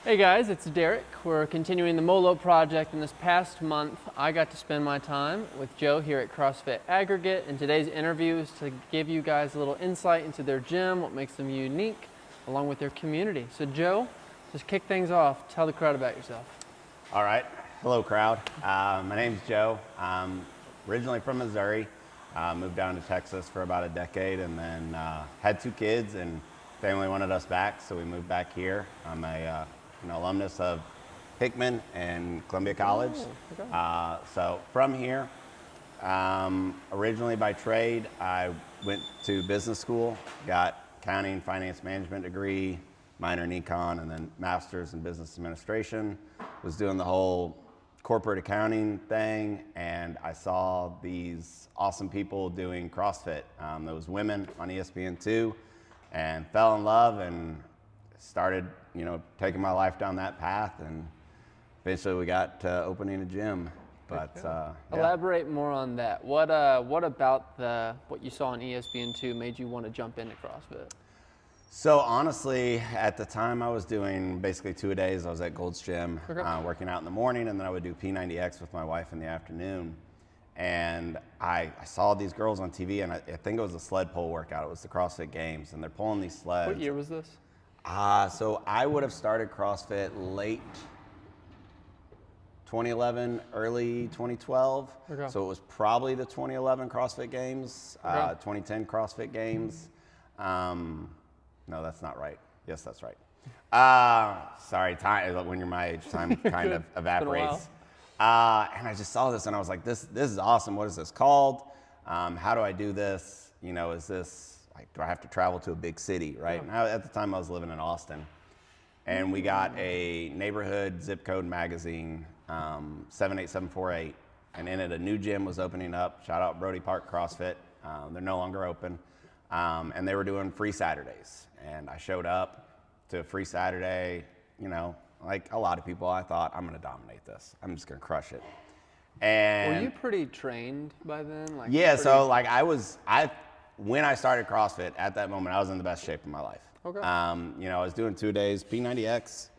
Hey guys, it's Derek. We're continuing the Molo project, and this past month I got to spend my time with Joe here at CrossFit Aggregate, and today's interview is to give you guys a little insight into their gym, what makes them unique, along with their community. So Joe, just kick things off. Tell the crowd about yourself. All right. Hello, crowd. My name's Joe. I'm originally from Missouri. Moved down to Texas for about a decade, and then had 2 kids, and family wanted us back, so we moved back here. I'm an alumnus of Hickman and Columbia College. Oh, okay. So from here, originally by trade, I went to business school, got accounting, finance management degree, minor in econ, and then master's in business administration. Was doing the whole corporate accounting thing, and I saw these awesome people doing CrossFit. There was women on ESPN2, and fell in love and started, taking my life down that path, and eventually we got to opening a gym. But yeah. Elaborate more on that. What about what you saw on ESPN2 made you want to jump into CrossFit? So honestly, at the time I was doing basically 2-a-days. I was at Gold's Gym, working out in the morning, and then I would do P90X with my wife in the afternoon. And I saw these girls on TV, and I think it was a sled pull workout. It was the CrossFit Games, and they're pulling these sleds. What year was this? So I would have started CrossFit late 2011, early 2012. Okay. So it was probably the 2011 CrossFit Games, 2010 CrossFit Games. No, that's not right. Yes, that's right. Sorry, time, when you're my age, time kind of evaporates. And I just saw this and I was like, this is awesome. What is this called? How do I do this? Is this, like, do I have to travel to a big city, right? Yeah. Now, at the time I was living in Austin, and we got a neighborhood zip code magazine, 78748, and in it a new gym was opening up. Shout out Brody Park CrossFit. They're no longer open. And they were doing free Saturdays. And I showed up to a free Saturday, like a lot of people. I thought, I'm going to dominate this. I'm just going to crush it. And were you pretty trained by then? Yeah, when I started CrossFit, at that moment, I was in the best shape of my life. Okay. I was doing 2-a-days, P90X.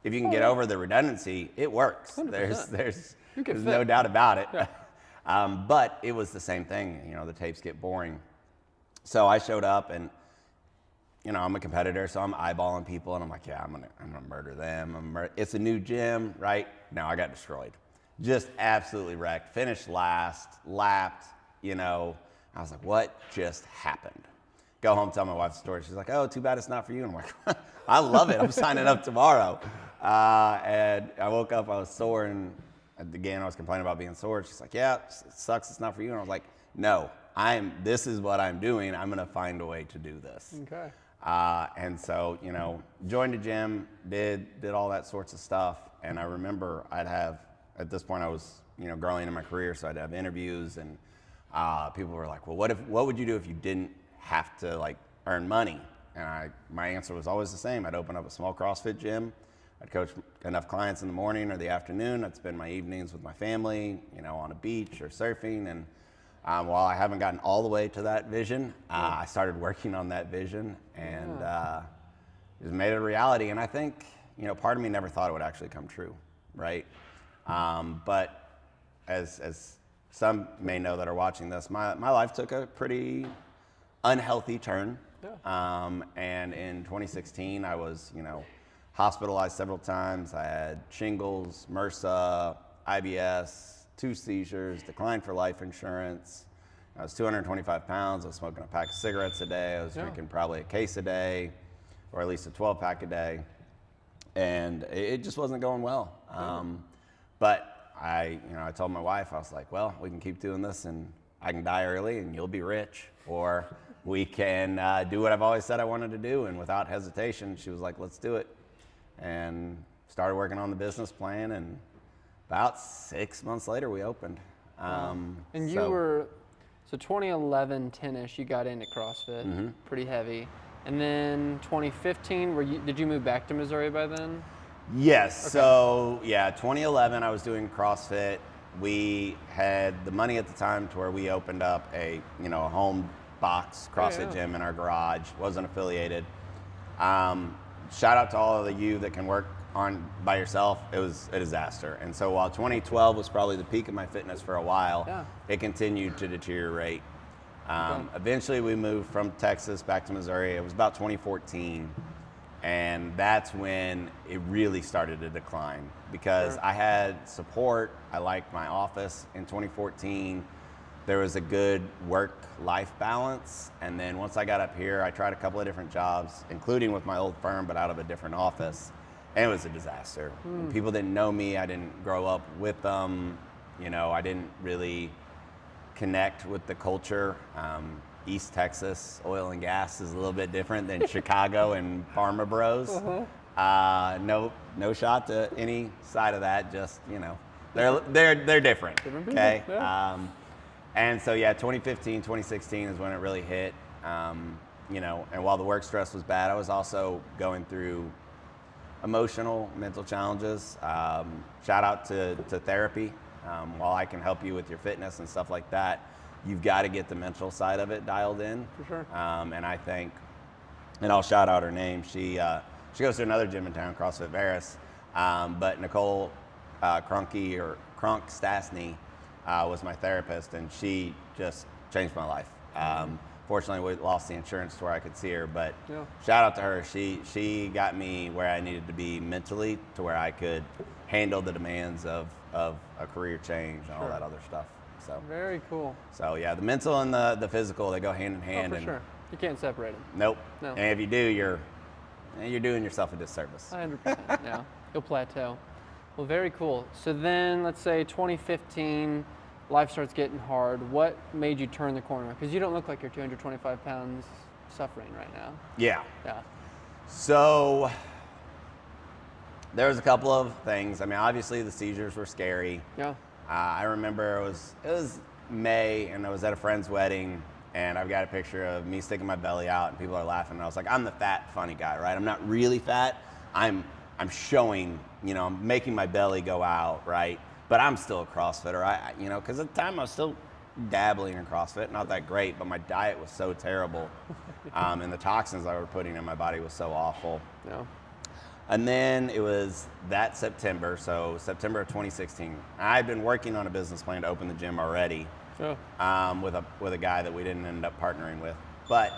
If you can get over the redundancy, it works. 100%. There's no doubt about it. Yeah. But it was the same thing. The tapes get boring. So I showed up, and I'm a competitor, so I'm eyeballing people, and I'm like, yeah, I'm gonna murder them. It's a new gym, right? No, I got destroyed, just absolutely wrecked. Finished last, lapped. I was like, what just happened? Go home, tell my wife the story. She's like, oh, too bad it's not for you. And I'm like, I love it. I'm signing up tomorrow. And I woke up, I was sore, and again, I was complaining about being sore. She's like, yeah, it sucks, it's not for you. And I was like, no. This is what I'm doing. I'm going to find a way to do this. Okay. And so, joined a gym, did all that sorts of stuff. And I remember at this point I was, growing in my career. So I'd have interviews, and people were like, well, what would you do if you didn't have to earn money? And my answer was always the same. I'd open up a small CrossFit gym. I'd coach enough clients in the morning or the afternoon. I'd spend my evenings with my family, on a beach or surfing. And while I haven't gotten all the way to that vision, I started working on that vision, and just made it a reality. And I think, part of me never thought it would actually come true, right? But as some may know that are watching this, my life took a pretty unhealthy turn. Yeah. And in 2016, I was, hospitalized several times. I had shingles, MRSA, IBS, 2 seizures, declined for life insurance. I was 225 pounds. I was smoking a pack of cigarettes a day. I was drinking probably a case a day, or at least a 12-pack a day. And it just wasn't going well. But I told my wife, I was like, well, we can keep doing this, and I can die early and you'll be rich, or we can do what I've always said I wanted to do. And without hesitation, she was like, let's do it. And started working on the business plan, and about 6 months later, we opened. And you were, so 2011, 10-ish, you got into CrossFit, pretty heavy. And then 2015, did you move back to Missouri by then? Yes. Okay. So, 2011, I was doing CrossFit. We had the money at the time to where we opened up a home box CrossFit gym in our garage. Wasn't affiliated. Shout out to all of you that can work by yourself, it was a disaster. And so while 2012 was probably the peak of my fitness for a while, Yeah. it continued to deteriorate. Okay. Eventually we moved from Texas back to Missouri. It was about 2014. And that's when it really started to decline because Sure. I had support. I liked my office in 2014. There was a good work-life balance. And then once I got up here, I tried a couple of different jobs, including with my old firm, but out of a different office. And it was a disaster. People didn't know me. I didn't grow up with them. You know, I didn't really connect with the culture. East Texas oil and gas is a little bit different than Chicago and Pharma Bros. No shot to any side of that. Just they're different. Different people, Okay. yeah. And so 2015, 2016 is when it really hit. And while the work stress was bad, I was also going through emotional, mental challenges. Shout out to therapy. While I can help you with your fitness and stuff like that, you've got to get the mental side of it dialed in. For sure. And I think, and I'll shout out her name. She goes to another gym in town, CrossFit Veris. But Nicole Kronk Stasny was my therapist, and she just changed my life. Fortunately, we lost the insurance to where I could see her, but Yeah. shout out to her. She got me where I needed to be mentally to where I could handle the demands of a career change and all that other stuff. So Very cool. So yeah, the mental and the physical, they go hand in hand. Oh, for sure. You can't separate them. Nope. No. And if you do, you're doing yourself a disservice. 100%. Yeah. You'll plateau. Well, very cool. So then, let's say 2015, life starts getting hard. What made you turn the corner? Because you don't look like you're 225 pounds suffering right now. Yeah. Yeah. So there was a couple of things. I mean, obviously the seizures were scary. Yeah. I remember it was May, and I was at a friend's wedding, and I've got a picture of me sticking my belly out, and people are laughing. And I was like, I'm the fat, funny guy, right? I'm not really fat. I'm showing, I'm making my belly go out, right? But I'm still a CrossFitter, because at the time I was still dabbling in CrossFit, not that great, but my diet was so terrible, and the toxins I were putting in my body was so awful. Yeah. And then it was that September, so September of 2016. I'd been working on a business plan to open the gym already, with a guy that we didn't end up partnering with. But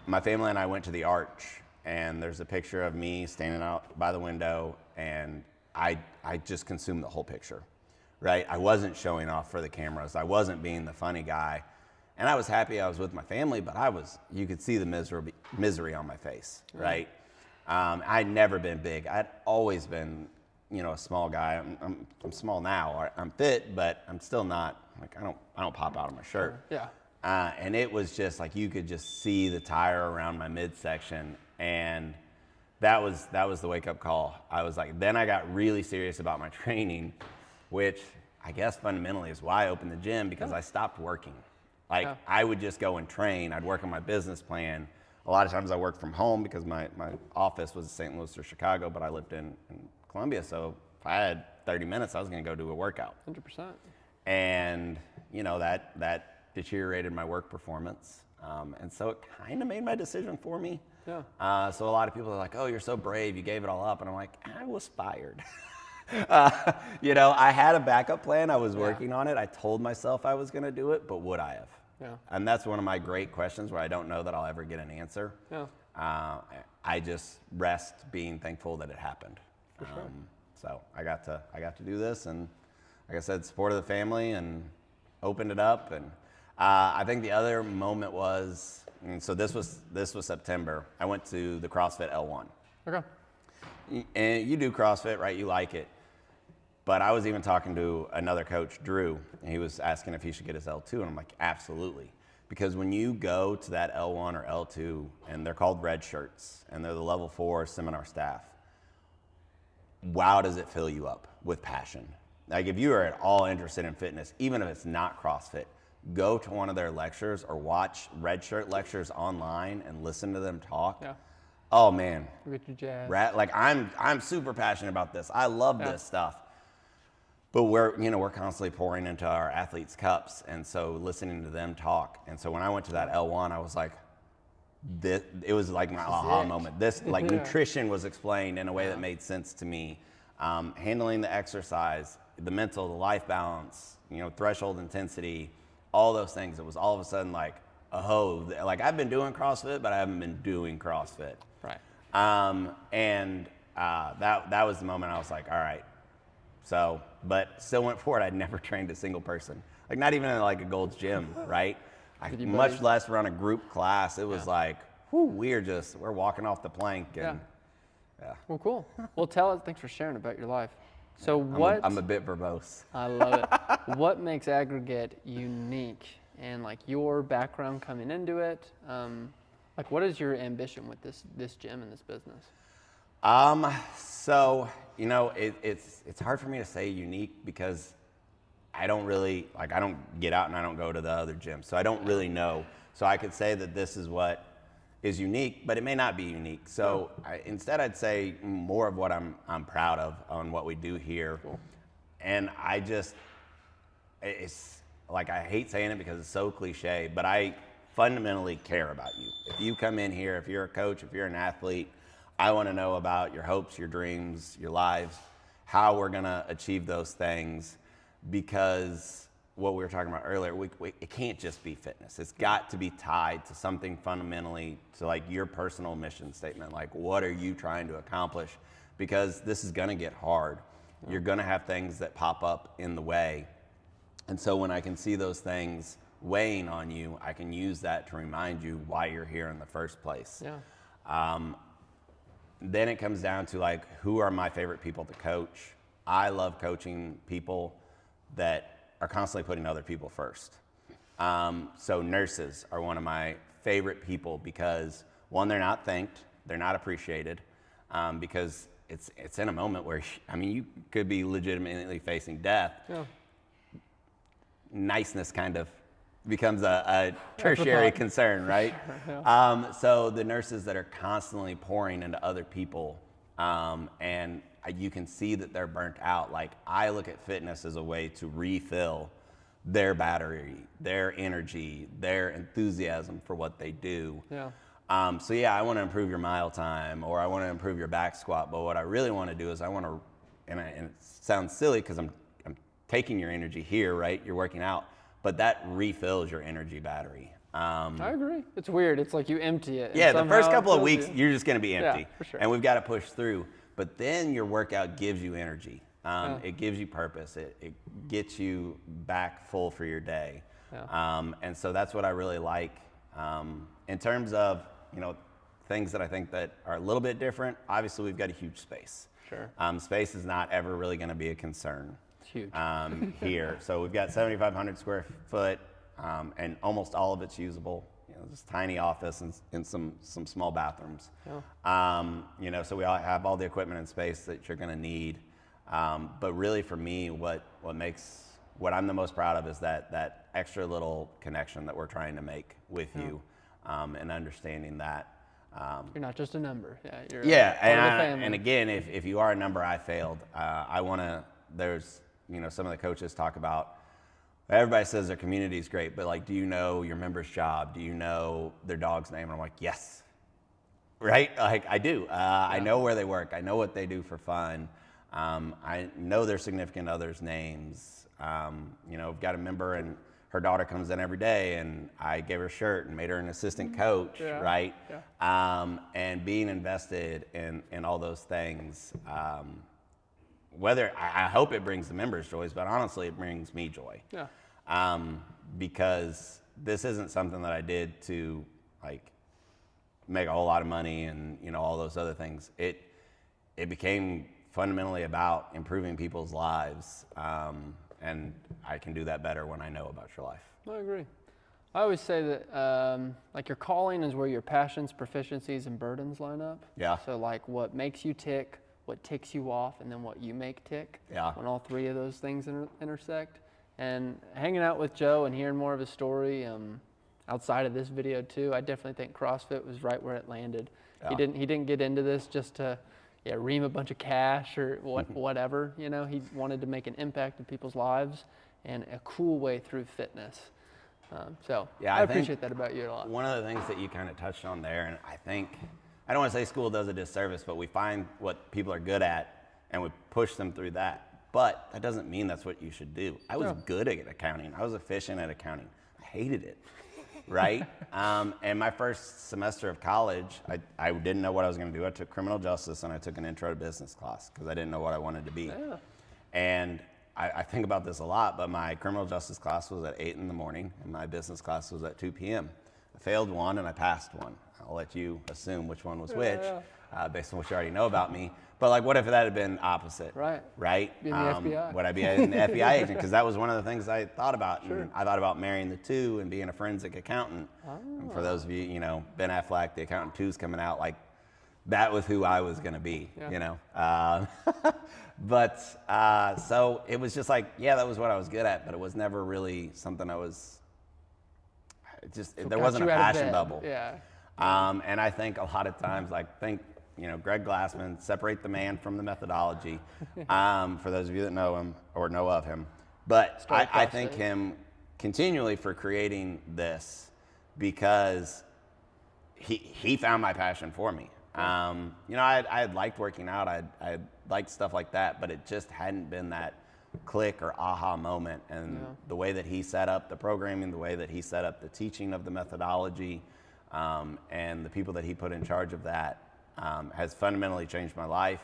my family and I went to the Arch, and there's a picture of me standing out by the window, and I just consumed the whole picture, right? I wasn't showing off for the cameras. I wasn't being the funny guy. And I was happy I was with my family, but you could see the misery on my face, right? I'd never been big. I'd always been, a small guy. I'm small now. I'm fit, but I'm still not, I don't pop out of my shirt. Yeah. And it was just like, you could just see the tire around my midsection. And that was the wake up call. I was like, then I got really serious about my training, which I guess fundamentally is why I opened the gym, because I stopped working. I would just go and train. I'd work on my business plan. A lot of times I worked from home because my office was in St. Louis or Chicago, but I lived in Columbia. So if I had 30 minutes, I was going to go do a workout. 100%. And, that deteriorated my work performance. And so it kind of made my decision for me. Yeah. So a lot of people are like, oh, you're so brave. You gave it all up. And I'm like, I was fired. I had a backup plan. I was working on it. I told myself I was going to do it, but would I have? Yeah. And that's one of my great questions where I don't know that I'll ever get an answer. Yeah. I just rest being thankful that it happened. For sure. So I got to do this, and like I said, support of the family, and opened it up. And I think the other moment was, and so this was September. I went to the CrossFit L1. Okay. And you do CrossFit, right? You like it. But I was even talking to another coach, Drew, and he was asking if he should get his L2, and I'm like, absolutely. Because when you go to that L1 or L2, and they're called red shirts, and they're the level 4 seminar staff, wow, does it fill you up with passion. Like, if you are at all interested in fitness, even if it's not CrossFit, go to one of their lectures or watch red shirt lectures online and listen to them talk. Yeah. Oh man. Get your jazz. Like I'm super passionate about this. I love this stuff. But we're constantly pouring into our athletes' cups, and so listening to them talk. And so when I went to that L1, I was like, it was like my aha it. moment. This like nutrition was explained in a way that made sense to me. Handling the exercise, the mental, the life balance, threshold intensity, all those things. It was all of a sudden like, oh, like I've been doing CrossFit, but I haven't been doing CrossFit. Right. That was the moment I was like, all right. So, but still went forward. I'd never trained a single person, like not even in like a Gold's Gym, right? Much less run a group class. It was like, whew, we're walking off the plank. And, yeah. Well, cool. Well, tell us, thanks for sharing about your life. So I'm a bit verbose. I love it. What makes Aggregate unique, and like your background coming into it? Like what is your ambition with this gym and this business? So, it's hard for me to say unique because I don't really, like, I don't get out and I don't go to the other gyms. So I don't really know. So I could say that this is what is unique, but it may not be unique. So instead I'd say more of what I'm proud of on what we do here. Cool. And it's like, I hate saying it because it's so cliche, but I fundamentally care about you. If you come in here, if you're a coach, if you're an athlete, I want to know about your hopes, your dreams, your lives, how we're going to achieve those things, because what we were talking about earlier, it can't just be fitness. It's got to be tied to something fundamentally, to like your personal mission statement. Like, what are you trying to accomplish? Because this is going to get hard. You're going to have things that pop up in the way. And so when I can see those things weighing on you, I can use that to remind you why you're here in the first place. Yeah. Then it comes down to like, who are my favorite people to coach? I love coaching people that are constantly putting other people first. So nurses are one of my favorite people because, one, they're not thanked, they're not appreciated, because it's in a moment where, you could be legitimately facing death. Yeah. Niceness kind of becomes a tertiary concern, right? Yeah. So the nurses that are constantly pouring into other people, and you can see that they're burnt out. Like, I look at fitness as a way to refill their battery, their energy, their enthusiasm for what they do. Yeah. So yeah, I want to improve your mile time, or I want to improve your back squat. But what I really want to do is and it sounds silly because I'm taking your energy here, right? You're working out, but that refills your energy battery. I agree. It's weird. It's like you empty it. Yeah, the first couple of weeks, you're just going to be empty. Yeah, for sure. And we've got to push through. But then your workout gives you energy. It gives you purpose. It gets you back full for your day. Yeah. And so that's what I really like. In terms of, things that I think that are a little bit different, obviously we've got a huge space. Sure. Space is not ever really going to be a concern. It's huge. Here. So we've got 7,500 square foot, and almost all of it's usable. This tiny office and some small bathrooms. Yeah. So we all have all the equipment and space that you're going to need. But really, for me, what I'm the most proud of is that extra little connection that we're trying to make with you, and understanding that. You're not just a number. Yeah. You're part of the family. And again, if you are a number, I failed. I want to. There's some of the coaches talk about. Everybody says their community is great, but like, do you know your member's job? Do you know their dog's name? And I'm like, yes, right? Like, I do. I know where they work. I know what they do for fun. I know their significant other's names. I've got a member and her daughter comes in every day, and I gave her a shirt and made her an assistant coach, right? Yeah. And being invested in all those things, whether I hope it brings the members joys, but honestly, it brings me joy. Yeah. Because this isn't something that I did to like make a whole lot of money and all those other things. It became fundamentally about improving people's lives, and I can do that better when I know about your life. I agree. I always say that like your calling is where your passions, proficiencies, and burdens line up. Yeah. So like what makes you tick, what ticks you off, and then what you make tick. Yeah. When all three of those things intersect. And hanging out with Joe and hearing more of his story outside of this video too, I definitely think CrossFit was right where it landed. Yeah. He didn't get into this just to ream a bunch of cash or whatever. He wanted to make an impact in people's lives and a cool way through fitness. So Yeah, I I think appreciate that about you a lot. one of the things that you kind of touched on there, and I think, I don't want to say school does a disservice, but we find what people are good at and we push them through that. But that doesn't mean that's what you should do. I was good at accounting. I was efficient at accounting. I hated it, right? And my first semester of college, I didn't know what I was going to do. I took criminal justice and I took an intro to business class because I didn't know what I wanted to be. Yeah. And I think about this a lot, but my criminal justice class was at 8 in the morning and my business class was at 2 p.m. I failed one and I passed one. I'll let you assume which one was which, based on what you already know about me. But like, what if that had been opposite? Right. Right? Be in the FBI. Would I be an FBI agent? Because that was one of the things I thought about. Sure. And I thought about marrying the two and being a forensic accountant. And for those of you, you know, Ben Affleck, The Accountant 2's coming out, like, that was who I was going to be, you know? So it was just like, yeah, that was what I was good at, but it was never really something I was, there wasn't a passion bubble. Yeah. And I think a lot of times, you know, Greg Glassman, separate the man from the methodology, for those of you that know him or know of him. But I thank him continually for creating this because he found my passion for me. You know, I had liked working out, I had liked stuff like that, but it just hadn't been that click or aha moment. And the way that he set up the programming, the way that he set up the teaching of the methodology, and the people that he put in charge of that, has fundamentally changed my life.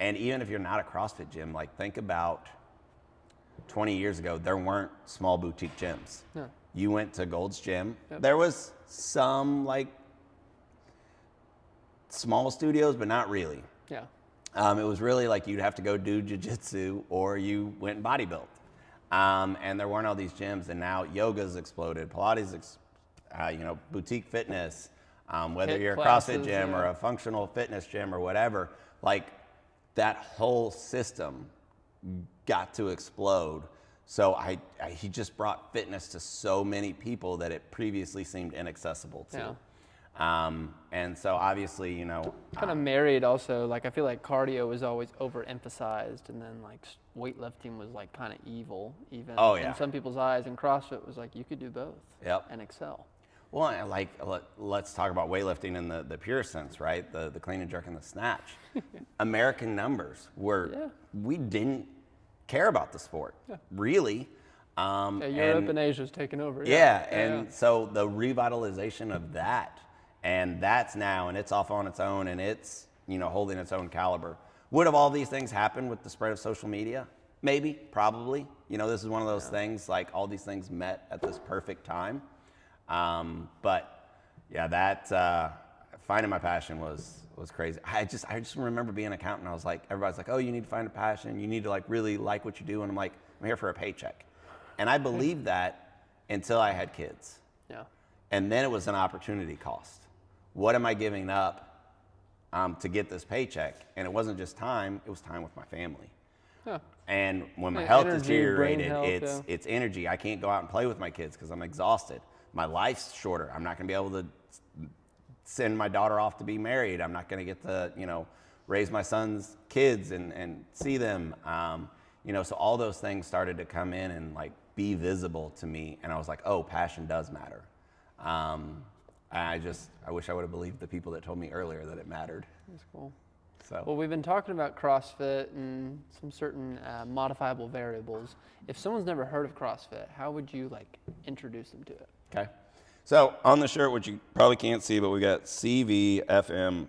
And even if you're not a CrossFit gym, like, think about 20 years ago, there weren't small boutique gyms. No. You went to Gold's Gym. There was some like small studios, but not really. Yeah. It was really like you'd have to go do jiu-jitsu or you went and bodybuilt. And there weren't all these gyms, and now yoga's exploded, Pilates, you know, boutique fitness, whether you're a CrossFit gym or a functional fitness gym or whatever, like, that whole system got to explode. So he just brought fitness to so many people that it previously seemed inaccessible to. Yeah. And so obviously, you know, Kind of married also, like, I feel like cardio was always overemphasized, and then like weightlifting was like kind of evil even in some people's eyes, and CrossFit was like, you could do both and excel. Well, and like, let's talk about weightlifting in the pure sense, right? The clean and jerk and the snatch. American numbers were, we didn't care about the sport, really. Europe and Asia's taken over. So the revitalization of that, and that's now, and it's off on its own, and it's, you know, holding its own caliber. Would have all these things happened with the spread of social media? Maybe, probably. You know, this is one of those things, like, all these things met at this perfect time. But yeah, that finding my passion was crazy. I just remember being an accountant. I was like, everybody's like, oh, you need to find a passion. You need to like really like what you do. And I'm like, I'm here for a paycheck. And I believed that until I had kids. Yeah. And then it was an opportunity cost. What am I giving up to get this paycheck? And it wasn't just time, it was time with my family. Yeah. And when my health deteriorated, it's energy. I can't go out and play with my kids because I'm exhausted. My life's shorter. I'm not going to be able to send my daughter off to be married. I'm not going to get to, you know, raise my son's kids and see them. You know, so all those things started to come in and like be visible to me. And I was like, oh, passion does matter. I wish I would have believed the people that told me earlier that it mattered. That's cool. So. Well, we've been talking about CrossFit and some certain modifiable variables. If someone's never heard of CrossFit, how would you like introduce them to it? Okay. So on the shirt, which you probably can't see, but we got CVFMHI.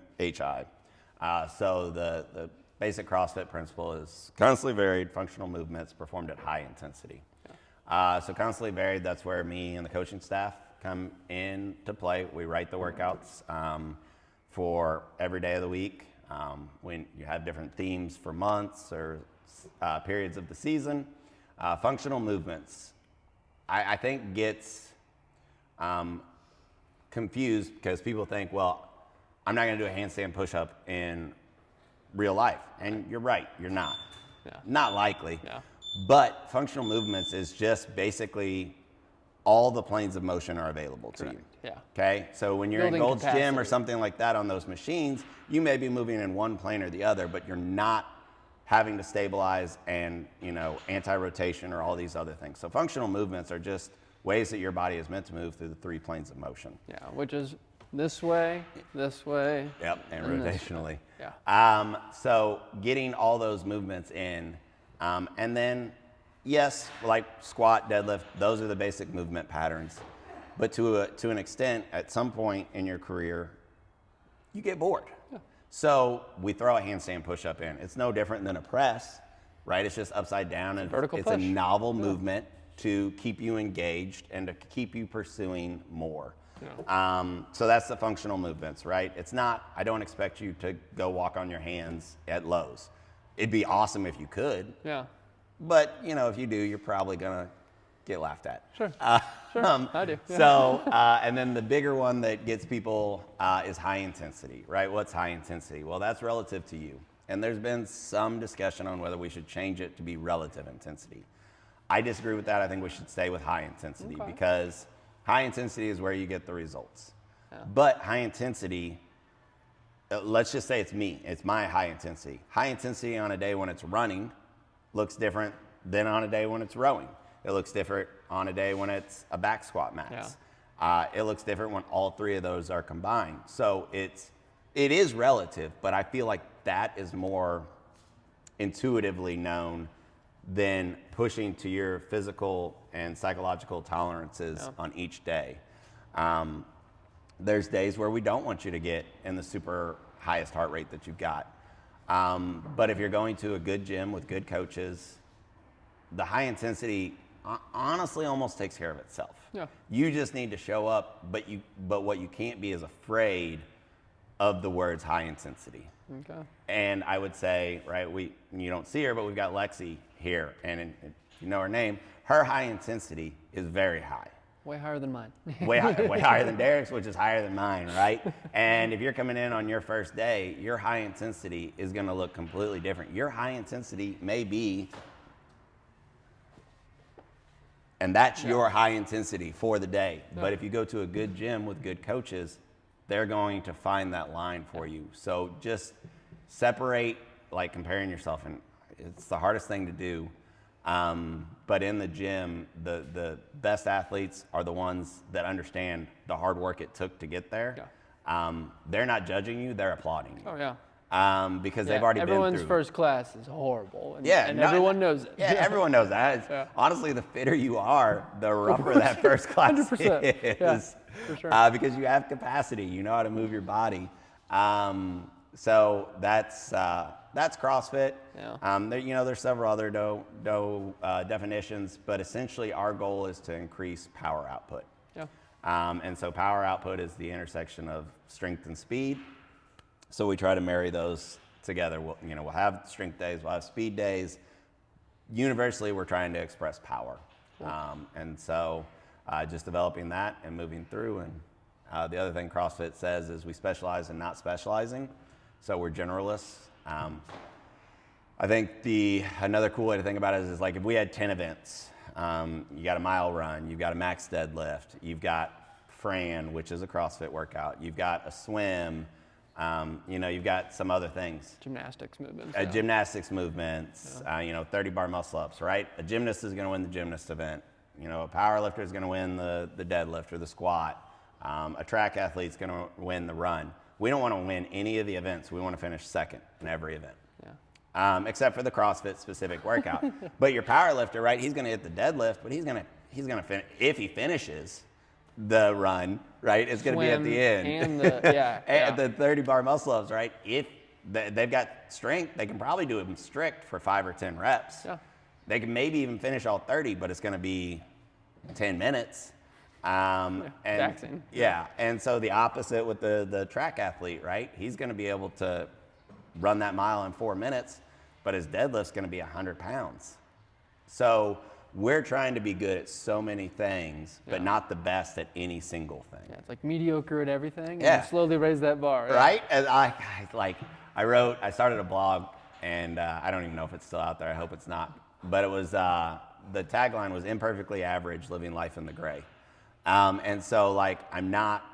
So the basic CrossFit principle is constantly varied functional movements performed at high intensity. Yeah. So constantly varied, that's where me and the coaching staff come in to play. We write the workouts for every day of the week. When you have different themes for months or periods of the season. Functional movements, I think gets confused because people think, well, I'm not going to do a handstand push-up in real life. And you're right, you're not. Yeah. Not likely. Yeah. But functional movements is just basically all the planes of motion are available to you. Yeah. Okay? So when you're in Gold's Gym or something like that on those machines, you may be moving in one plane or the other, but you're not having to stabilize and, you know, anti-rotation or all these other things. So functional movements are just ways that your body is meant to move through the 3 planes of motion. Yeah, which is this way, Yep, and rotationally. Yeah. So getting all those movements in, and then, yes, like squat, deadlift, those are the basic movement patterns. But to an extent, at some point in your career, you get bored. Yeah. So we throw a handstand push-up in. It's no different than a press, right? It's just upside down, and vertical it's push. a novel movement to keep you engaged and to keep you pursuing more. Yeah. So that's the functional movements, right? It's not, I don't expect you to go walk on your hands at lows. It'd be awesome if you could. Yeah. But, if you do, you're probably going to get laughed at. Sure. I do. Yeah. So, and then the bigger one that gets people is high intensity, right? What's high intensity? Well, that's relative to you. And there's been some discussion on whether we should change it to be relative intensity. I disagree with that. I think we should stay with high intensity because high intensity is where you get the results. Yeah. But high intensity, let's just say it's me. It's my high intensity. High intensity on a day when it's running looks different than on a day when it's rowing. It looks different on a day when it's a back squat max. Yeah. It looks different when all 3 of those are combined. So it is relative, but I feel like that is more intuitively known than pushing to your physical and psychological tolerances on each day. There's days where we don't want you to get in the super highest heart rate that you've got. But if you're going to a good gym with good coaches, the high intensity honestly almost takes care of itself. Yeah. You just need to show up, but what you can't be is afraid of the words high intensity. Okay. And I would say, right, you don't see her, but we've got Lexi here, and you know her name. Her high intensity is very high. Way higher than mine. way higher than Derek's, which is higher than mine, right? And if you're coming in on your first day, your high intensity is going to look completely different. Your high intensity may be, and that's your high intensity for the day. Yeah. But if you go to a good gym with good coaches, they're going to find that line for you. So just separate, like comparing yourself, and it's the hardest thing to do. But in the gym, the best athletes are the ones that understand the hard work it took to get there. Yeah. They're not judging you, they're applauding you. Oh, yeah. Because they've already been through. Everyone's first class is horrible, and everyone knows it. Yeah, everyone knows that. Honestly, the fitter you are, the rougher that first class 100%. Is. Yeah, for sure. Because you have capacity, you know how to move your body. So that's CrossFit. Yeah. There's several other definitions, but essentially our goal is to increase power output. Yeah. And so power output is the intersection of strength and speed. So we try to marry those together. We'll have strength days, we'll have speed days. Universally, we're trying to express power. Cool. And so just developing that and moving through. And the other thing CrossFit says is we specialize in not specializing. So we're generalists. I think another cool way to think about it is like if we had 10 events, you got a mile run, you've got a max deadlift, you've got Fran, which is a CrossFit workout, you've got a swim, you've got some other things. Gymnastics movements. Gymnastics movements, 30 bar muscle ups, right? A gymnast is going to win the gymnast event. A power lifter is going to win the deadlift or the squat. A track athlete is going to win the run. We don't want to win any of the events. We want to finish second in every event. Yeah. Except for the CrossFit specific workout. But your power lifter, right? He's going to hit the deadlift, but he's going to finish. If he finishes the run, right? It's going to be at the end. And the 30 bar muscle ups, right? If they've got strength, they can probably do them strict for 5 or 10 reps. Yeah. They can maybe even finish all 30, but it's going to be 10 minutes. Taxing. Yeah, and so the opposite with the track athlete, right? He's going to be able to run that mile in 4 minutes, but his deadlift's going to be 100 pounds. So we're trying to be good at so many things, but not the best at any single thing. Yeah, it's like mediocre at everything, and slowly raise that bar. Right? And I started a blog, and I don't even know if it's still out there. I hope it's not. But it was, the tagline was imperfectly average, living life in the gray. And so I'm not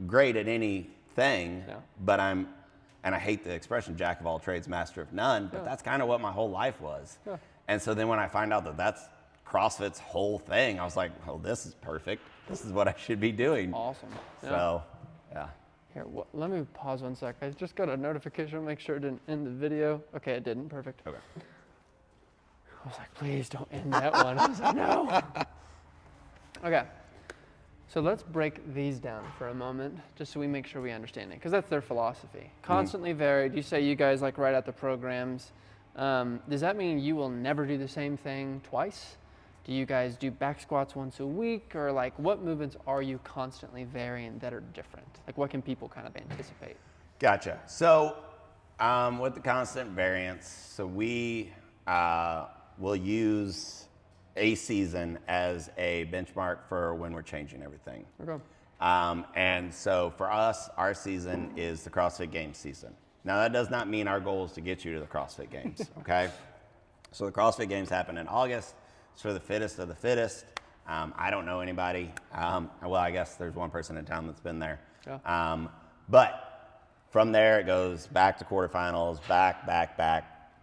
great at anything, but and I hate the expression jack of all trades, master of none, but that's kind of what my whole life was. Yeah. And so then when I find out that that's CrossFit's whole thing. I was like, well, this is perfect. This is what I should be doing. Awesome. Yeah. So, yeah. Here, let me pause 1 sec. I just got a notification to make sure it didn't end the video. Okay, it didn't. Perfect. Okay. I was like, please don't end that one. I was like, no. Okay. So let's break these down for a moment, just so we make sure we understand it, because that's their philosophy. Constantly varied. You say you guys like write out the programs. Does that mean you will never do the same thing twice? Do you guys do back squats once a week, or like what movements are you constantly varying that are different? Like what can people kind of anticipate? Gotcha. So with the constant variance, so we will use a season as a benchmark for when we're changing everything. Okay. And so for us, our season is the CrossFit Games season. Now that does not mean our goal is to get you to the CrossFit Games, okay? So the CrossFit Games happen in August. It's for the fittest of the fittest. I don't know anybody. Well, I guess there's one person in town that's been there. Yeah. But from there, it goes back to quarterfinals, back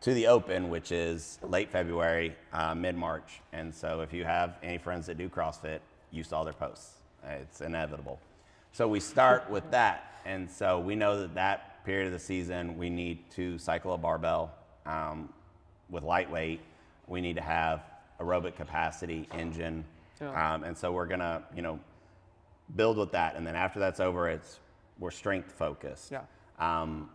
to the Open, which is late February, mid-March. And so if you have any friends that do CrossFit, you saw their posts. It's inevitable. So we start with that. And so we know that period of the season, we need to cycle a barbell with lightweight. We need to have aerobic capacity engine. Yeah. And so we're gonna, build with that. And then after that's over, we're strength focused. Yeah.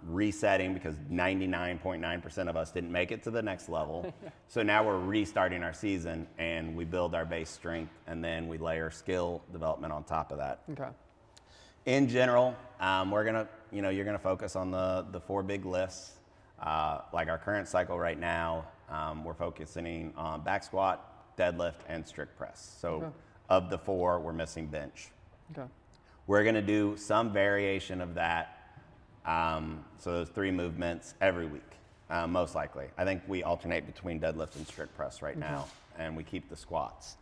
Resetting, because 99.9% of us didn't make it to the next level. So now we're restarting our season and we build our base strength and then we layer skill development on top of that. Okay. In general, we're gonna, you're gonna focus on the 4 big lifts. Like our current cycle right now, we're focusing on back squat, deadlift, and strict press. So Okay. of the 4, we're missing bench. Okay. We're gonna do some variation of that. So those 3 movements every week, most likely. I think we alternate between deadlift and strict press right now, and we keep the squats.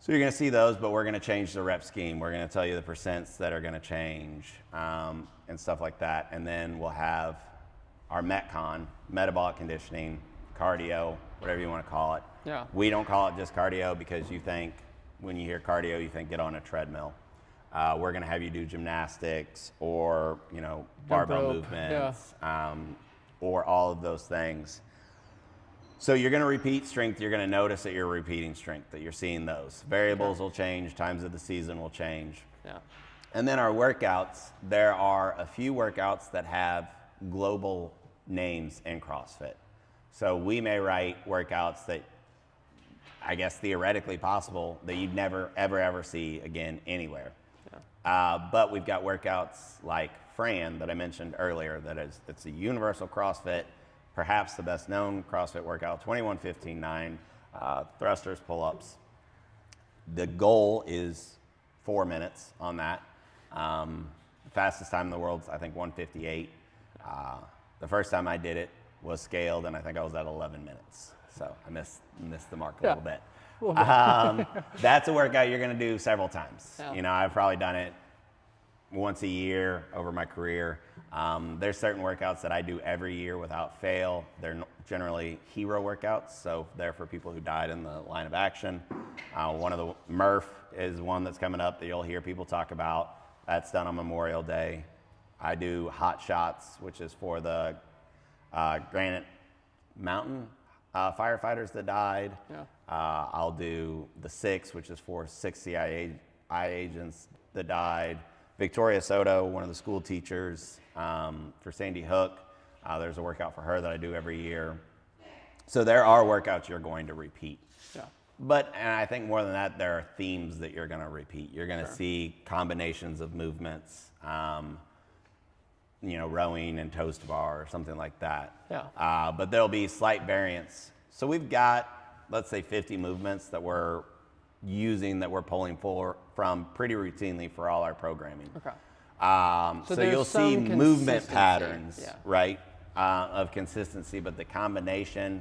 So you're gonna see those, but we're gonna change the rep scheme. We're gonna tell you the percents that are gonna change, and stuff like that. And then we'll have our Metcon, metabolic conditioning, cardio, whatever you wanna call it. Yeah. We don't call it just cardio because when you hear cardio, you think get on a treadmill. We're gonna have you do gymnastics or, barbell rope, movements, or all of those things. So you're gonna repeat strength. You're gonna notice that you're repeating strength, that you're seeing those. Variables will change, times of the season will change. Yeah. And then our workouts, there are a few workouts that have global names in CrossFit. So we may write workouts that I guess theoretically possible that you'd never, ever see again anywhere. Yeah. But we've got workouts like Fran that I mentioned earlier, it's a universal CrossFit, perhaps the best known CrossFit workout, 21-15-9, thrusters, pull-ups. The goal is 4 minutes on that. The fastest time in the world is, I think, 1:58. The first time I did it was scaled, and I think I was at 11 minutes. So I missed the mark a little bit. That's a workout you're going to do several times. Yeah. I've probably done it once a year over my career. There's certain workouts that I do every year without fail. They're generally hero workouts, so they're for people who died in the line of action. One of the Murph is one that's coming up that you'll hear people talk about. That's done on Memorial Day. I do Hot Shots, which is for the Granite Mountain firefighters that died. Yeah. I'll do the 6, which is for 6 CIA agents that died. Victoria Soto, one of the school teachers, for Sandy Hook. There's a workout for her that I do every year. So there are workouts you're going to repeat. Yeah. And I think more than that, there are themes that you're going to repeat. You're going to see combinations of movements, rowing and toast bar or something like that. Yeah. But there'll be slight variance. So we've got, let's say, 50 movements that we're using, that we're pulling from pretty routinely for all our programming. Okay. So you'll see movement patterns, right, of consistency, but the combination,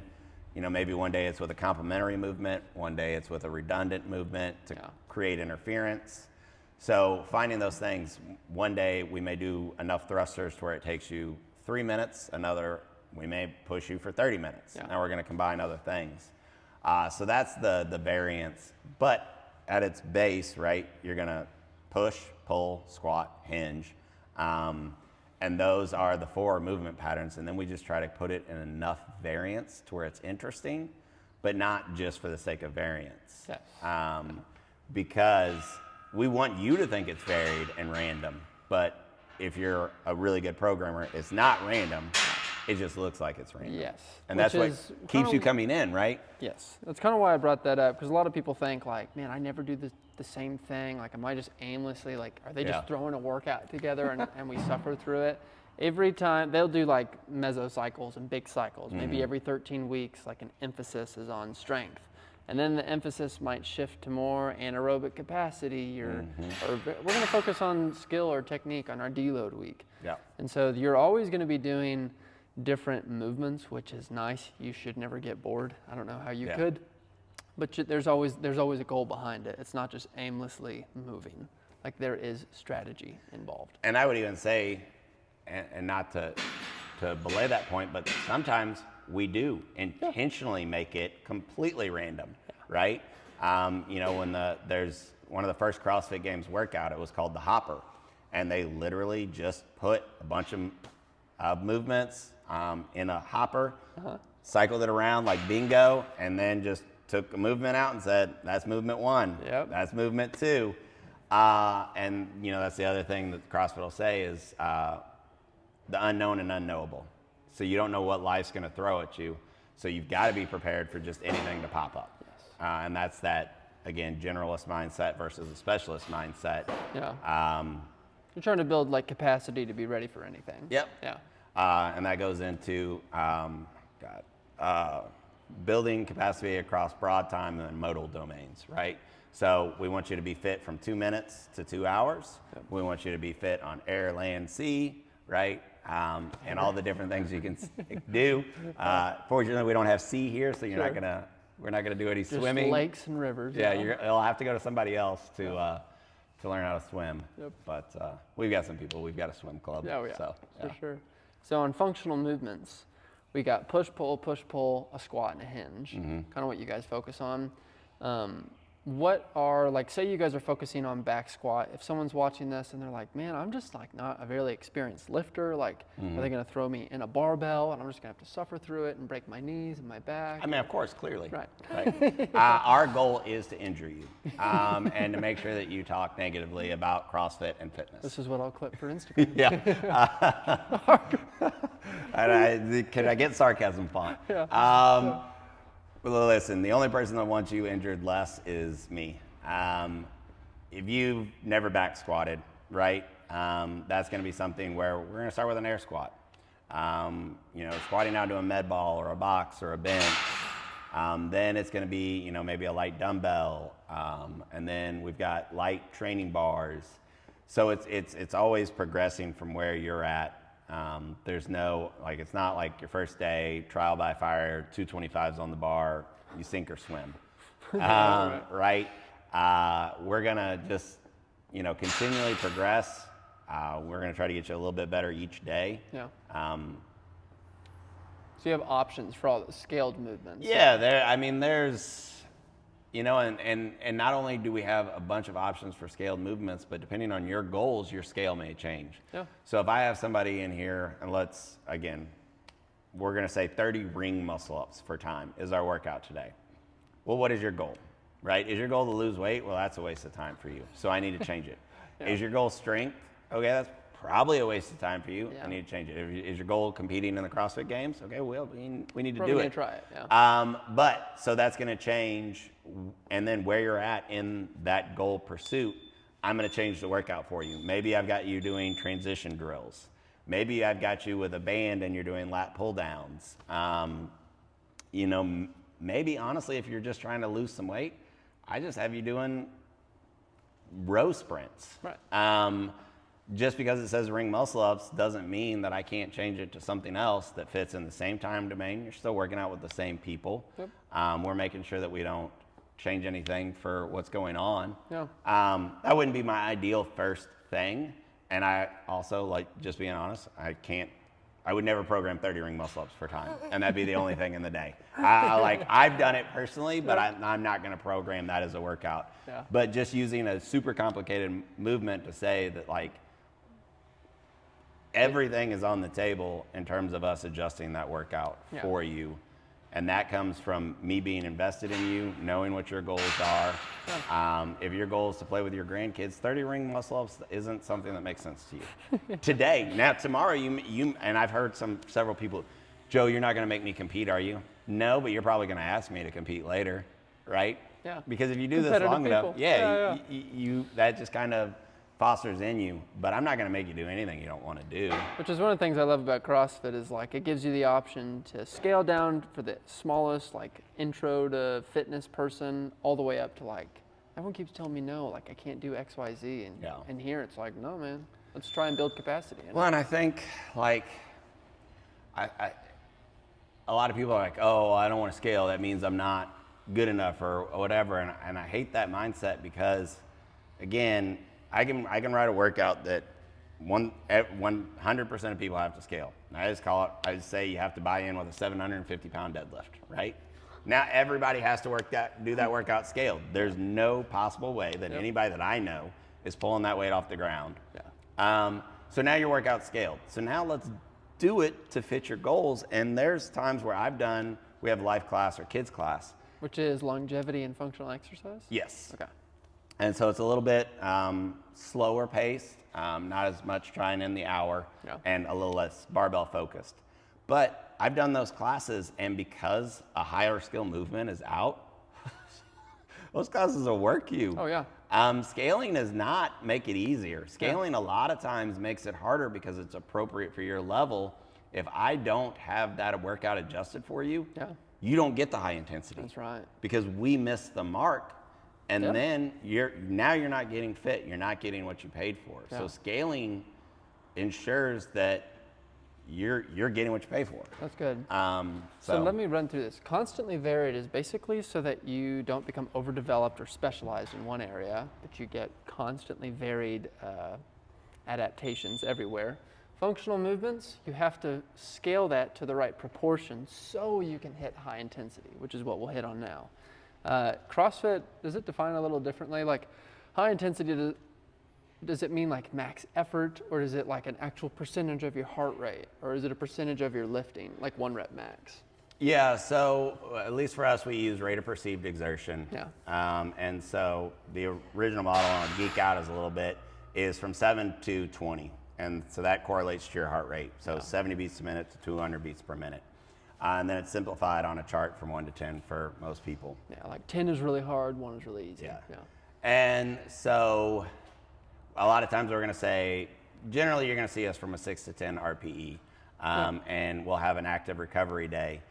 maybe one day it's with a complementary movement, one day it's with a redundant movement to create interference. So finding those things, one day we may do enough thrusters to where it takes you 3 minutes, another we may push you for 30 minutes. Yeah. Now we're going to combine other things. So that's the variance. But at its base, right, you're going to push, pull, squat, hinge. And those are the 4 movement patterns. And then we just try to put it in enough variance to where it's interesting, but not just for the sake of variance. Yes. Because we want you to think it's varied and random. But if you're a really good programmer, it's not random. It just looks like it's random. Yes. And that's what keeps you coming in, right? Yes. That's kind of why I brought that up, because a lot of people think like, man, I never do the same thing. Like, am I just aimlessly, like, are they just throwing a workout together and we suffer through it? Every time, they'll do like mesocycles and big cycles. Maybe every 13 weeks, like an emphasis is on strength. And then the emphasis might shift to more anaerobic capacity, or we're going to focus on skill or technique on our deload week. Yeah. And so you're always going to be doing different movements, which is nice. You should never get bored. I don't know how you could, but there's always a goal behind it. It's not just aimlessly moving. Like, there is strategy involved. And I would even say, and not to belay that point, but sometimes we do intentionally make it completely random, right? You know, when there's one of the first CrossFit Games workout, it was called the Hopper, and they literally just put a bunch of movements in a hopper, cycled it around like bingo, and then just took a movement out and said, that's movement 1, that's movement 2. And you know, that's the other thing that CrossFit will say is the unknown and unknowable. So you don't know what life's going to throw at you. So you've got to be prepared for just anything to pop up. Yes. And that's that, again, generalist mindset versus a specialist mindset. Yeah. You're trying to build like capacity to be ready for anything. Yep. Yeah. And that goes into building capacity across broad time and modal domains, right? So we want you to be fit from 2 minutes to 2 hours. Yep. We want you to be fit on air, land, sea, right? And all the different things you can do. Fortunately, we don't have sea here, so we're not gonna do any just swimming. Lakes and rivers. Yeah, you'll have to go to somebody else to learn how to swim. Yep. But we've got some people. We've got a swim club. Oh yeah, so, for sure. So on functional movements, we got push pull, a squat, and a hinge. Kind of what you guys focus on. What are, like, say you guys are focusing on back squat. If someone's watching this and they're like, man, I'm just like not a really experienced lifter, like, are they going to throw me in a barbell and I'm just going to have to suffer through it and break my knees and my back? I mean, of course, clearly. Right. Our goal is to injure you and to make sure that you talk negatively about CrossFit and fitness. This is what I'll clip for Instagram. Can I get sarcasm font? Yeah. Well, listen, the only person that wants you injured less is me. If you've never back squatted, right, that's going to be something where we're going to start with an air squat. You know, squatting out to a med ball or a box or a bench. Then it's going to be, you know, maybe a light dumbbell. And then we've got light training bars. So it's always progressing from where you're at. There's no, like, it's not like your first day, trial by fire, 225s on the bar, you sink or swim, right? We're gonna just, you know, continually progress. We're gonna try to get you a little bit better each day. Yeah. So you have options for all the scaled movements. Yeah, there's, you know, and not only do we have a bunch of options for scaled movements, but depending on your goals, your scale may change. Yeah. So if I have somebody in here, and we're gonna say 30 ring muscle ups for time is our workout today. Well, what is your goal, right? Is your goal to lose weight? Well, that's a waste of time for you. So I need to change it. Yeah. Is your goal strength? Okay, that's probably a waste of time for you. Yeah. I need to change it. Is your goal competing in the CrossFit Games? Okay, well, we need to probably do it. Try it. Yeah. But so that's going to change, and then where you're at in that goal pursuit, I'm going to change the workout for you. Maybe I've got you doing transition drills. Maybe I've got you with a band and you're doing lat pull downs. You know, maybe honestly, if you're just trying to lose some weight, I just have you doing row sprints. Right. Just because it says ring muscle ups doesn't mean that I can't change it to something else that fits in the same time domain. You're still working out with the same people. Yep. We're making sure that we don't change anything for what's going on. Yeah. That wouldn't be my ideal first thing. And I also, like, just being honest, I can't I would never program 30 ring muscle ups per time, and that'd be the only thing in the day. I've done it personally, but I'm not going to program that as a workout. Yeah. But just using a super complicated movement to say that like everything is on the table in terms of us adjusting that workout for you. And that comes from me being invested in you, knowing what your goals are. Yeah. If your goal is to play with your grandkids, 30 ring muscle ups isn't something that makes sense to you. Today, now tomorrow, you and I've heard several people, Joe, you're not going to make me compete, are you? No, but you're probably going to ask me to compete later, right? Yeah. Because if you do this long enough, you that just kind of fosters in you, but I'm not going to make you do anything you don't want to do. Which is one of the things I love about CrossFit is like it gives you the option to scale down for the smallest like intro to fitness person all the way up to like everyone keeps telling me no, like I can't do XYZ, and here it's like no man, let's try and build capacity. Well, and I think like a lot of people are like, oh, I don't want to scale, that means I'm not good enough or whatever, and I hate that mindset because again, I can write a workout that 100% of people have to scale. And I just say you have to buy in with a 750 pound deadlift, right? Now everybody has to do that workout scaled. There's no possible way that anybody that I know is pulling that weight off the ground. Yeah. So now your workout's scaled. So now let's do it to fit your goals. And there's times where we have life class or kids class. Which is longevity and functional exercise? Yes. Okay. And so it's a little bit slower paced, not as much trying in the hour, and a little less barbell focused. But I've done those classes, and because a higher skill movement is out, those classes will work you. Oh, yeah. Scaling does not make it easier. Scaling a lot of times makes it harder because it's appropriate for your level. If I don't have that workout adjusted for you, you don't get the high intensity. That's right. Because we miss the mark. And then you're not getting fit. You're not getting what you paid for. Yeah. So scaling ensures that you're getting what you pay for. That's good. So let me run through this. Constantly varied is basically so that you don't become overdeveloped or specialized in one area, but you get constantly varied adaptations everywhere. Functional movements, you have to scale that to the right proportion so you can hit high intensity, which is what we'll hit on now. CrossFit, does it define a little differently? Like high intensity, does it mean like max effort, or is it like an actual percentage of your heart rate, or is it a percentage of your lifting, like 1 rep max? Yeah, so at least for us, we use rate of perceived exertion. Yeah. And so the original model, and I'll geek out as a little bit, is from 7 to 20. And so that correlates to your heart rate. So 70 beats a minute to 200 beats per minute. And then it's simplified on a chart from 1 to 10 for most people. Yeah, like 10 is really hard, 1 is really easy. Yeah. And so a lot of times we're going to say, generally you're going to see us from a 6 to 10 RPE, and we'll have an active recovery day.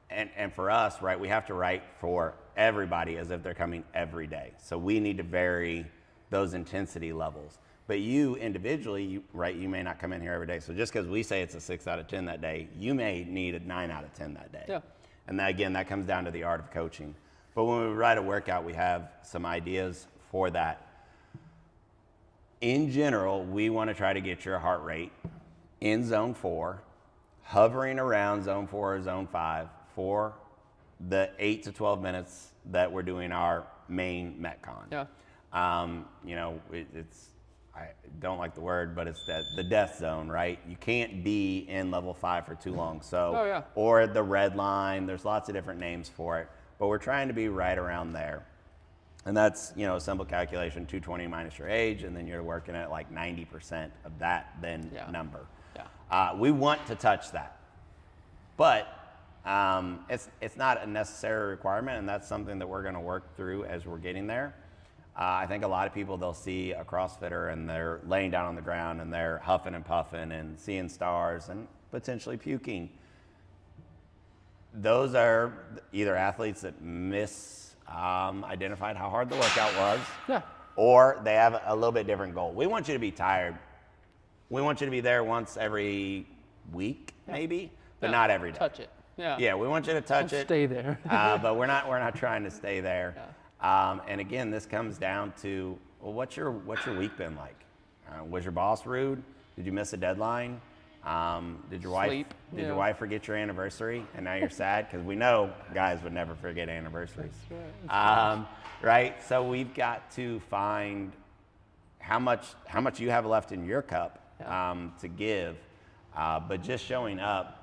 And for us, right, we have to write for everybody as if they're coming every day. So we need to vary those intensity levels. But you individually, you may not come in here every day. So just because we say it's a 6 out of 10 that day, you may need a 9 out of 10 that day. Yeah. And that, again, that comes down to the art of coaching. But when we write a workout, we have some ideas for that. In general, we want to try to get your heart rate in zone 4, hovering around zone 4 or zone 5 for the 8 to 12 minutes that we're doing our main Metcon. Yeah. I don't like the word, but it's the death zone, right? You can't be in level 5 for too long. So, or the red line, there's lots of different names for it, but we're trying to be right around there. And that's, a simple calculation, 220 minus your age, and then you're working at like 90% of that number. Yeah. We want to touch that, but it's not a necessary requirement, and that's something that we're gonna work through as we're getting there. I think a lot of people, they'll see a CrossFitter and they're laying down on the ground and they're huffing and puffing and seeing stars and potentially puking. Those are either athletes that identified how hard the workout was, or they have a little bit different goal. We want you to be tired. We want you to be there once every week, maybe, but not every day. Touch it. Yeah. Yeah, we want you to touch it. Stay there. But we're not trying to stay there. Yeah. And again, this comes down to, well, what's your week been like? Was your boss rude? Did you miss a deadline? Did your wife forget your anniversary and now you're sad? Because we know guys would never forget anniversaries. Right? So we've got to find how much you have left in your cup to give, but just showing up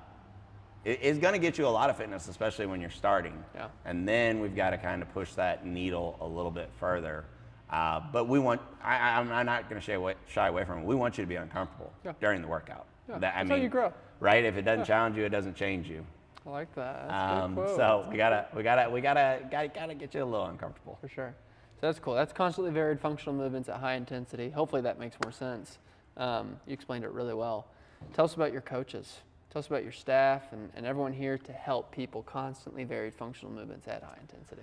is going to get you a lot of fitness, especially when you're starting. Yeah. And then we've got to kind of push that needle a little bit further. But we want, I'm not going to shy away from it. We want you to be uncomfortable during the workout. Yeah. That's how you grow. Right? If it doesn't challenge you, it doesn't change you. I like that. That's a good quote. So we gotta get you a little uncomfortable. For sure. So that's cool. That's constantly varied functional movements at high intensity. Hopefully that makes more sense. You explained it really well. Tell us about your coaches. Tell us about your staff and everyone here to help people constantly varied functional movements at high intensity.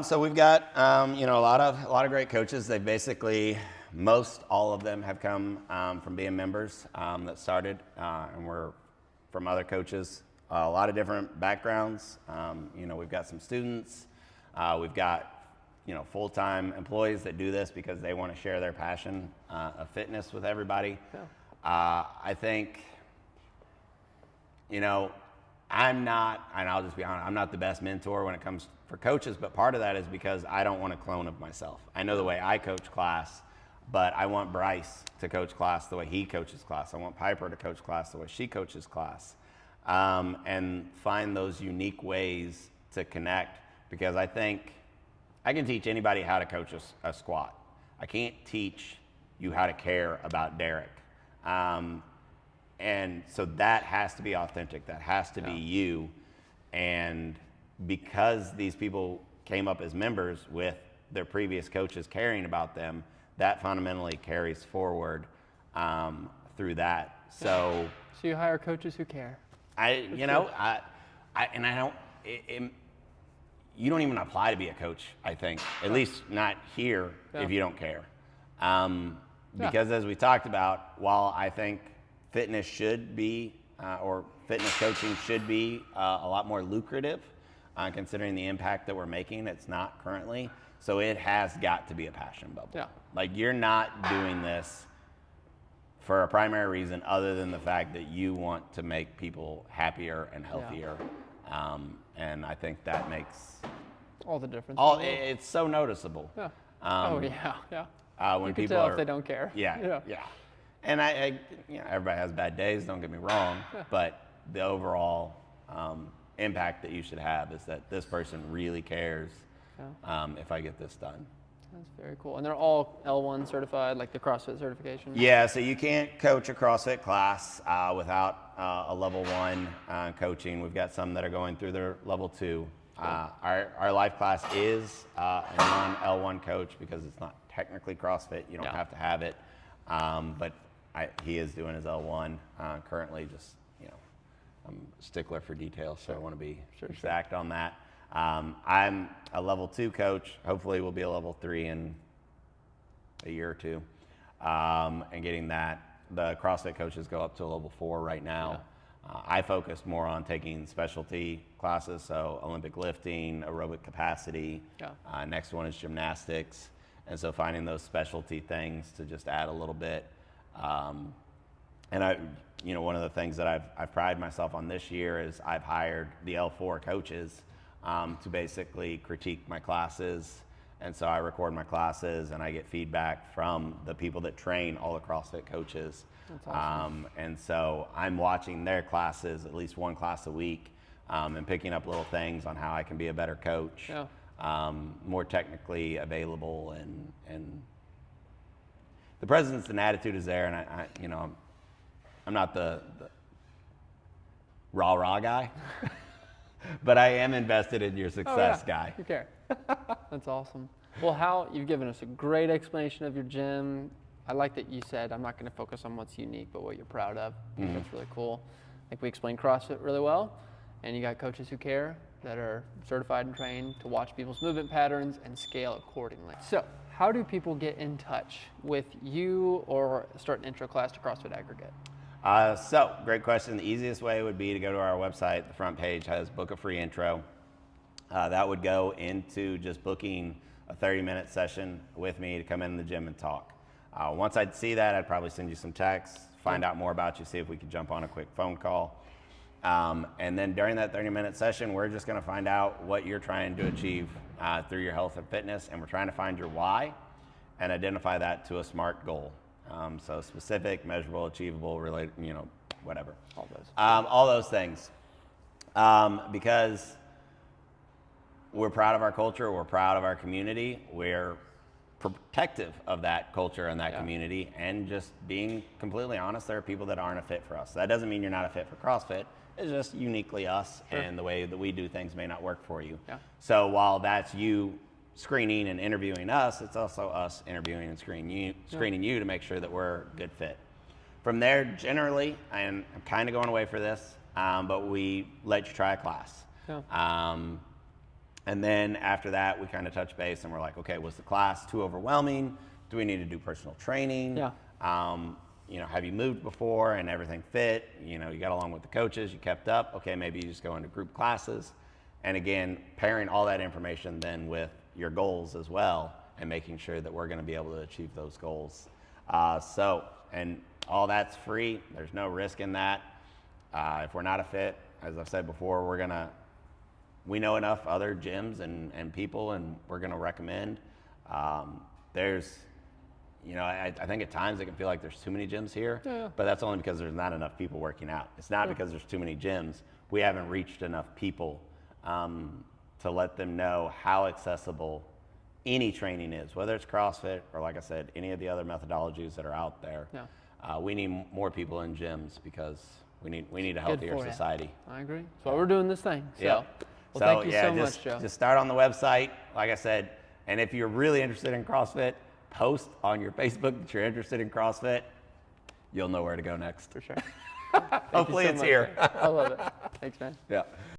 So we've got a lot of great coaches. They basically, most all of them have come from being members that started, and we're from other coaches. A lot of different backgrounds. We've got some students. We've got full-time employees that do this because they want to share their passion of fitness with everybody. Yeah. I think, I'm not, and I'll just be honest, I'm not the best mentor when it comes for coaches, but part of that is because I don't want a clone of myself. I know the way I coach class, but I want Bryce to coach class the way he coaches class. I want Piper to coach class the way she coaches class, and find those unique ways to connect, because I think I can teach anybody how to coach a squat. I can't teach you how to care about Derek. And so that has to be authentic. That has to be you. And because these people came up as members with their previous coaches caring about them, that fundamentally carries forward through that. So you hire coaches who care. you don't even apply to be a coach, I think, at least not here, if you don't care. Because as we talked about, while I think fitness should be, or fitness coaching should be a lot more lucrative, considering the impact that we're making, it's not currently. So it has got to be a passion bubble. Yeah. Like, you're not doing this for a primary reason other than the fact that you want to make people happier and healthier. And I think that makes all the difference. It's so noticeable. Yeah. When you can people tell if they don't care. Yeah. And I everybody has bad days, don't get me wrong, but the overall impact that you should have is that this person really cares if I get this done. That's very cool. And they're all L1 certified, like the CrossFit certification? Yeah, so you can't coach a CrossFit class without a level 1 coaching. We've got some that are going through their level 2. Our life class is a non-L1 coach because it's not technically CrossFit. You don't have to have it. But he is doing his L1 currently. Just, I'm a stickler for details, so I want to be exact on that. I'm a level 2 coach. Hopefully we'll be a level 3 in a year or two. And getting that, the CrossFit coaches go up to a level 4 right now. I focus more on taking specialty classes, so Olympic lifting, aerobic capacity. Next one is gymnastics. And so finding those specialty things to just add a little bit. And one of the things that I've prided myself on this year is I've hired the L4 coaches to basically critique my classes. And so I record my classes and I get feedback from the people that train all the CrossFit coaches. That's awesome. And so I'm watching their classes, at least one class a week, and picking up little things on how I can be a better coach, more technically available, and the presence and attitude is there. And I'm not the rah guy, but I am invested in your success guy. You care. That's awesome. Well, you've given us a great explanation of your gym. I like that you said, I'm not going to focus on what's unique, but what you're proud of. I think that's really cool. I think we explained CrossFit really well, and you got coaches who care that are certified and trained to watch people's movement patterns and scale accordingly. So how do people get in touch with you or start an intro class to CrossFit Aggregate? So great question. The easiest way would be to go to our website. The front page has book a free intro. That would go into just booking a 30-minute session with me to come in the gym and talk. Once I'd see that, I'd probably send you some texts, find out more about you, see if we could jump on a quick phone call. And then during that 30-minute session, we're just going to find out what you're trying to achieve through your health and fitness, and we're trying to find your why and identify that to a SMART goal. So specific, measurable, achievable, related, whatever. All those things. Because we're proud of our culture, we're proud of our community, we're protective of that culture and that community, and just being completely honest, there are people that aren't a fit for us. That doesn't mean you're not a fit for CrossFit. It's just uniquely us, and the way that we do things may not work for you. So while that's you screening and interviewing us, it's also us interviewing and screening you to make sure that we're a good fit. From there, generally, and I'm kind of going away for this, but we let you try a class. And then after that, we kind of touch base and we're like, okay, was the class too overwhelming? Do we need to do personal training? Have you moved before and everything fit? You got along with the coaches, you kept up. Okay, maybe you just go into group classes. And again, pairing all that information then with your goals as well, and making sure that we're going to be able to achieve those goals. And all that's free. There's no risk in that. If we're not a fit, as I've said before, we know enough other gyms and people, and we're going to recommend. I think at times it can feel like there's too many gyms here, but that's only because there's not enough people working out. It's not because there's too many gyms. We haven't reached enough people to let them know how accessible any training is, whether it's CrossFit or, like I said, any of the other methodologies that are out there. We need more people in gyms because we need a healthier society. I agree. That's why we're doing this thing. Well, thank you so much, Joe. Just start on the website, like I said, and if you're really interested in CrossFit, post on your Facebook that you're interested in CrossFit. You'll know where to go next. For sure. Hopefully it's here. I love it. Thanks, man.